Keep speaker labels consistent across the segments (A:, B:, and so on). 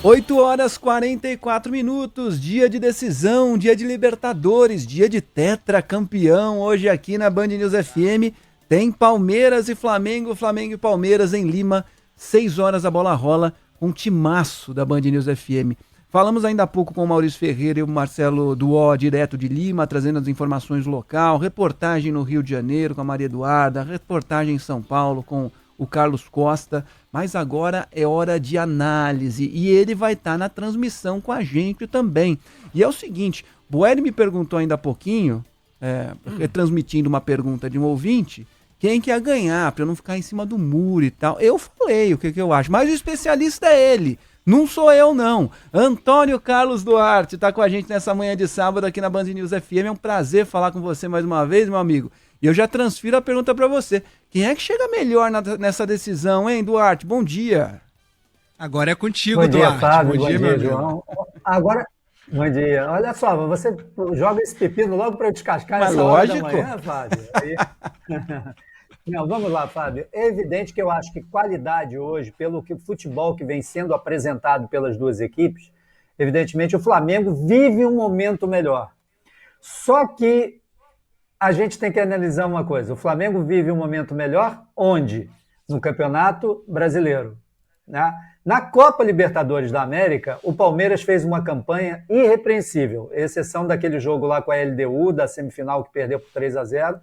A: 8h44, dia de decisão, dia de Libertadores, dia de tetracampeão. Hoje aqui na Band News FM tem Palmeiras e Flamengo, Flamengo e Palmeiras em Lima, 6 horas a bola rola, um timaço da Band News FM. Falamos ainda há pouco com o Maurício Ferreira e o Marcelo Duó, direto de Lima, trazendo as informações local, reportagem no Rio de Janeiro com a Maria Eduarda, reportagem em São Paulo com o Carlos Costa, mas agora é hora de análise e ele vai estar na transmissão com a gente também. E é o seguinte, Boeri me perguntou ainda há pouquinho, retransmitindo uma pergunta de um ouvinte, quem que ia ganhar, para eu não ficar em cima do muro e tal. Eu falei o que eu acho, mas o especialista é ele. Não sou eu, não. Antônio Carlos Duarte está com a gente nessa manhã de sábado aqui na Band News FM. É um prazer falar com você mais uma vez, meu amigo. E eu já transfiro a pergunta para você. Quem é que chega melhor nessa decisão, hein, Duarte? Bom dia.
B: Agora é contigo,
C: bom dia,
B: Duarte.
C: Fábio, bom dia, João. Agora, bom dia. Olha só, você joga esse pepino logo para eu descascar essa hora da manhã, Fábio. Aí... Não, vamos lá, Fábio. É evidente que eu acho que qualidade hoje, pelo que o futebol que vem sendo apresentado pelas duas equipes, evidentemente o Flamengo vive um momento melhor. Só que a gente tem que analisar uma coisa. O Flamengo vive um momento melhor onde? No Campeonato Brasileiro. Né? Na Copa Libertadores da América, o Palmeiras fez uma campanha irrepreensível, exceção daquele jogo lá com a LDU, da semifinal que perdeu por 3-0,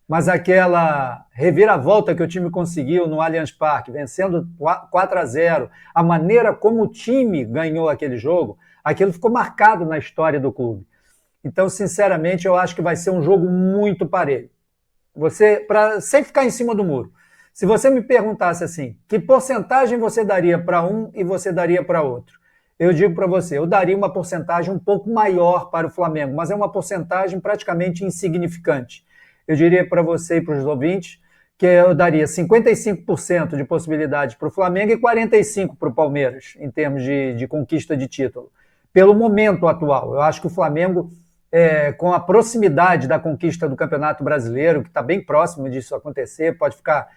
C: mas aquela reviravolta que o time conseguiu no Allianz Parque, vencendo 4-0, a maneira como o time ganhou aquele jogo, aquilo ficou marcado na história do clube. Então, sinceramente, eu acho que vai ser um jogo muito parelho. Sem ficar em cima do muro. Se você me perguntasse assim, que porcentagem você daria para um e você daria para outro? Eu digo para você, eu daria uma porcentagem um pouco maior para o Flamengo, mas é uma porcentagem praticamente insignificante. Eu diria para você e para os ouvintes que eu daria 55% de possibilidade para o Flamengo e 45% para o Palmeiras, em termos de conquista de título. Pelo momento atual, eu acho que o Flamengo, com a proximidade da conquista do Campeonato Brasileiro, que está bem próximo disso acontecer, pode ficar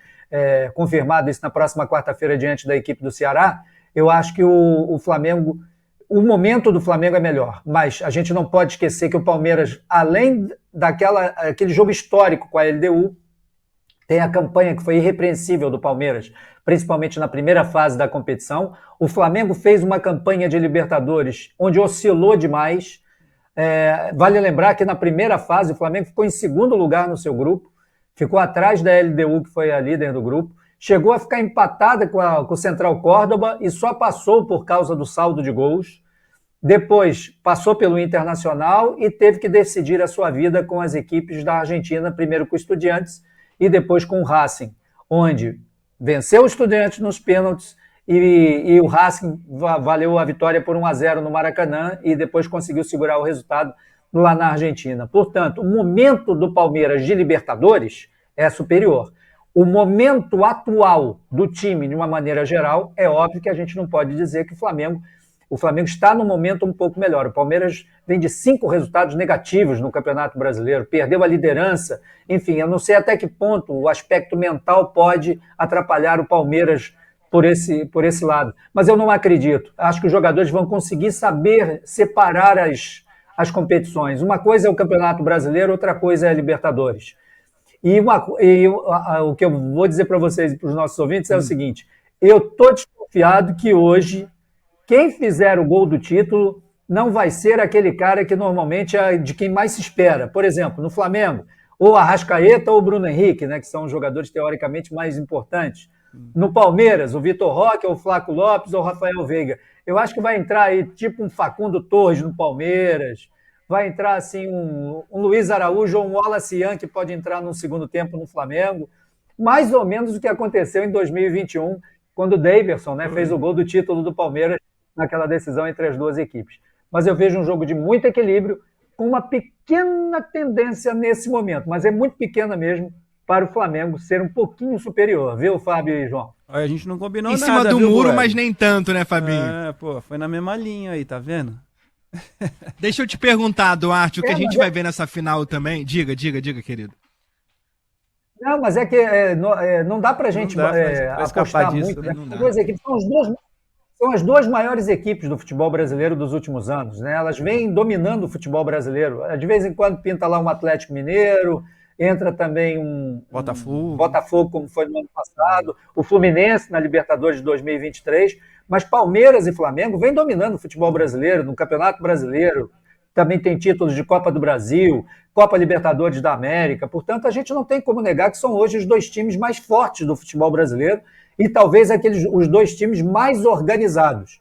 C: confirmado isso na próxima quarta-feira diante da equipe do Ceará, eu acho que o Flamengo... O momento do Flamengo é melhor, mas a gente não pode esquecer que o Palmeiras, além daquele jogo histórico com a LDU, tem a campanha que foi irrepreensível do Palmeiras, principalmente na primeira fase da competição. O Flamengo fez uma campanha de Libertadores onde oscilou demais. Vale lembrar que na primeira fase o Flamengo ficou em segundo lugar no seu grupo, ficou atrás da LDU, que foi a líder do grupo, chegou a ficar empatada com o Central Córdoba e só passou por causa do saldo de gols. Depois passou pelo Internacional e teve que decidir a sua vida com as equipes da Argentina, primeiro com o Estudiantes e depois com o Racing, onde venceu o Estudiantes nos pênaltis e o Racing valeu a vitória por 1-0 no Maracanã e depois conseguiu segurar o resultado lá na Argentina. Portanto, o momento do Palmeiras de Libertadores é superior. O momento atual do time, de uma maneira geral, é óbvio que a gente não pode dizer que o Flamengo está num momento um pouco melhor. O Palmeiras vem de 5 resultados negativos no Campeonato Brasileiro, perdeu a liderança, enfim, eu não sei até que ponto o aspecto mental pode atrapalhar o Palmeiras por esse lado. Mas eu não acredito. Acho que os jogadores vão conseguir saber separar as competições. Uma coisa é o Campeonato Brasileiro, outra coisa é a Libertadores. E o que eu vou dizer para vocês e para os nossos ouvintes é o seguinte, eu estou desconfiado que hoje quem fizer o gol do título não vai ser aquele cara que normalmente é de quem mais se espera. Por exemplo, no Flamengo, ou Arrascaeta ou Bruno Henrique, né, que são os jogadores teoricamente mais importantes. No Palmeiras, o Vitor Roque, ou o Flaco Lopes, ou o Rafael Veiga. Eu acho que vai entrar aí tipo um Facundo Torres no Palmeiras, vai entrar assim um Luiz Araújo ou um Wallace Ian, que pode entrar no segundo tempo no Flamengo. Mais ou menos o que aconteceu em 2021, quando o Daverson, né, fez o gol do título do Palmeiras naquela decisão entre as duas equipes. Mas eu vejo um jogo de muito equilíbrio, com uma pequena tendência nesse momento, mas é muito pequena mesmo, para o Flamengo ser um pouquinho superior, viu, Fábio e João?
A: Olha, a gente não combinou
B: nada,
A: nada,
B: em cima do muro,
A: Boeri?
B: Mas nem tanto, né, Fabinho?
A: Foi na mesma linha aí, tá vendo?
B: Deixa eu te perguntar, Duarte, o que a gente vai ver nessa final também? Diga, querido.
C: Não, mas é que não dá pra gente apostar
A: disso,
C: muito, né?
A: Não dá.
C: Duas equipes são os dois. são as duas maiores equipes do futebol brasileiro dos últimos anos, né? Elas vêm dominando o futebol brasileiro. De vez em quando pinta lá um Atlético Mineiro, entra também um Botafogo, como foi no ano passado, o Fluminense na Libertadores de 2023, mas Palmeiras e Flamengo vêm dominando o futebol brasileiro, no Campeonato Brasileiro, também tem títulos de Copa do Brasil, Copa Libertadores da América, portanto a gente não tem como negar que são hoje os dois times mais fortes do futebol brasileiro e talvez os dois times mais organizados.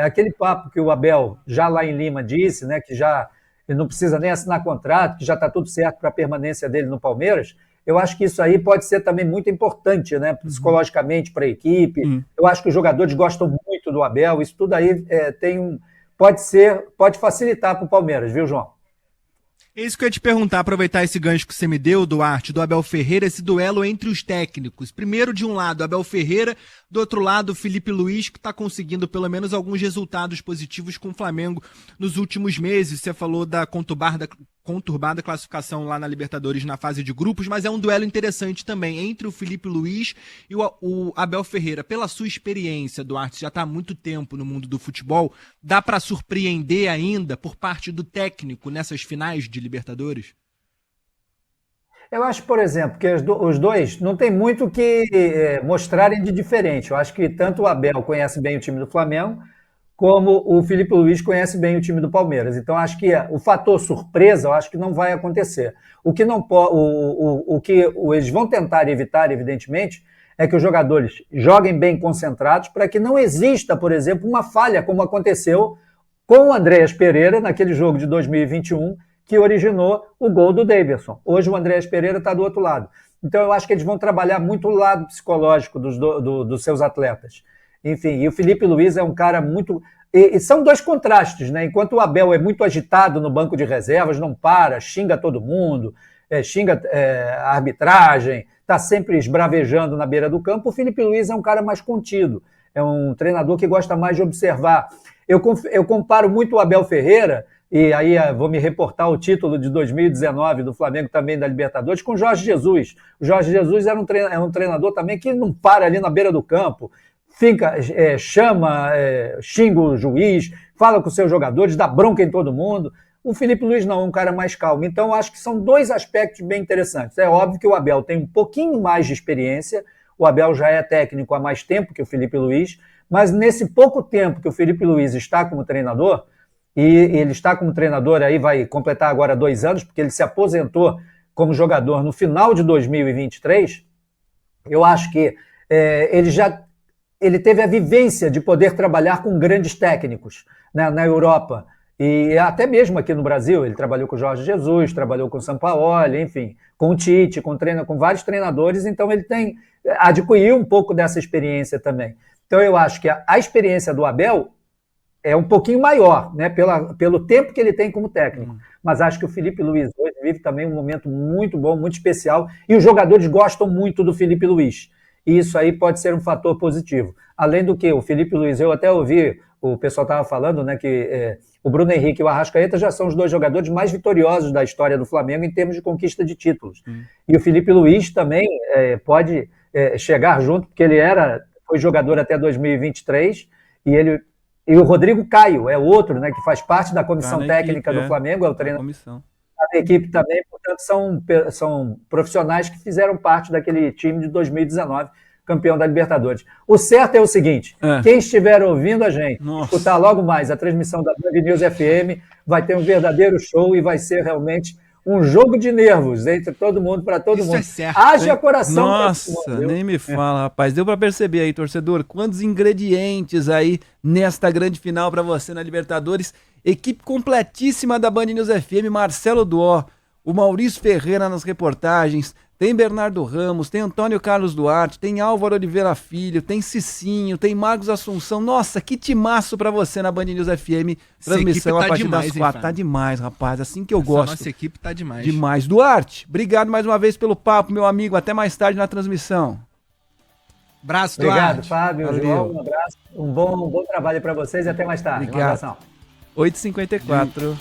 C: Aquele papo que o Abel já lá em Lima disse, né, que já ele não precisa nem assinar contrato, que já está tudo certo para a permanência dele no Palmeiras, eu acho que isso aí pode ser também muito importante, né, psicologicamente para a equipe. Eu acho que os jogadores gostam muito do Abel, isso tudo aí pode facilitar para o Palmeiras, viu, João?
B: É isso que eu ia te perguntar, aproveitar esse gancho que você me deu, Duarte, do Abel Ferreira, esse duelo entre os técnicos. Primeiro, de um lado, Abel Ferreira, do outro lado, Felipe Luiz, que está conseguindo pelo menos alguns resultados positivos com o Flamengo nos últimos meses. Você falou da conturbada classificação lá na Libertadores na fase de grupos, mas é um duelo interessante também entre o Felipe Luiz e o Abel Ferreira. Pela sua experiência, Duarte, já está há muito tempo no mundo do futebol, dá para surpreender ainda por parte do técnico nessas finais de Libertadores?
C: Eu acho, por exemplo, que os dois não tem muito o que mostrarem de diferente. Eu acho que tanto o Abel conhece bem o time do Flamengo, como o Felipe Luiz conhece bem o time do Palmeiras. Então, acho que o fator surpresa, eu acho que não vai acontecer. O que eles vão tentar evitar, evidentemente, é que os jogadores joguem bem concentrados para que não exista, por exemplo, uma falha, como aconteceu com o Andréas Pereira naquele jogo de 2021, que originou o gol do Daverson. Hoje o Andréas Pereira está do outro lado. Então, eu acho que eles vão trabalhar muito o lado psicológico dos seus atletas. Enfim, e o Felipe Luiz é um cara muito... E são dois contrastes, né? Enquanto o Abel é muito agitado no banco de reservas, não para, xinga todo mundo, xinga a arbitragem, está sempre esbravejando na beira do campo, o Felipe Luiz é um cara mais contido, é um treinador que gosta mais de observar. Eu comparo muito o Abel Ferreira, e aí vou me reportar o título de 2019 do Flamengo também da Libertadores, com o Jorge Jesus. O Jorge Jesus era um treinador também que não para ali na beira do campo, xinga o juiz, fala com os seus jogadores, dá bronca em todo mundo. O Felipe Luiz não, é um cara mais calmo. Então, acho que são dois aspectos bem interessantes. É óbvio que o Abel tem um pouquinho mais de experiência, o Abel já é técnico há mais tempo que o Felipe Luiz, mas nesse pouco tempo que o Felipe Luiz está como treinador, e ele está como treinador aí, vai completar agora 2 anos, porque ele se aposentou como jogador no final de 2023, eu acho que ele teve a vivência de poder trabalhar com grandes técnicos, né, na Europa, e até mesmo aqui no Brasil. Ele trabalhou com o Jorge Jesus, trabalhou com o Sampaoli, enfim, com o Tite, com vários treinadores, então ele adquiriu um pouco dessa experiência também. Então eu acho que a experiência do Abel é um pouquinho maior, né, pelo tempo que ele tem como técnico, mas acho que o Felipe Luiz hoje vive também um momento muito bom, muito especial, e os jogadores gostam muito do Felipe Luiz. E isso aí pode ser um fator positivo. Além do que, o Felipe Luiz, eu até ouvi, o pessoal estava falando, né, que o Bruno Henrique e o Arrascaeta já são os 2 jogadores mais vitoriosos da história do Flamengo em termos de conquista de títulos. E o Felipe Luiz também pode chegar junto, porque ele foi jogador até 2023, e o Rodrigo Caio é outro, né, que faz parte da comissão técnica do Flamengo, é o treinador da equipe também, portanto são profissionais que fizeram parte daquele time de 2019, campeão da Libertadores. O certo é o seguinte, quem estiver ouvindo a gente, escutar logo mais a transmissão da Band News FM, vai ter um verdadeiro show e vai ser realmente um jogo de nervos entre todo mundo, para todo mundo. Isso é certo. Haja coração.
A: Nossa, nem me fala, rapaz. Deu para perceber aí, torcedor, quantos ingredientes aí nesta grande final para você na Libertadores. Equipe completíssima da Band News FM, Marcelo Duó, o Maurício Ferreira nas reportagens, tem Bernardo Ramos, tem Antônio Carlos Duarte, tem Álvaro Oliveira Filho, tem Cicinho, tem Marcos Assunção. Nossa, que timaço pra você na Band News FM. Transmissão a partir das 4. Tá demais, rapaz. Assim que eu gosto.
B: Nossa equipe tá demais.
A: Demais. Duarte, obrigado mais uma vez pelo papo, meu amigo. Até mais tarde na transmissão.
B: Abraço, Duarte.
C: Obrigado, Fábio. João, um abraço. Um bom trabalho pra vocês e até mais tarde.
A: Obrigado. 8h54.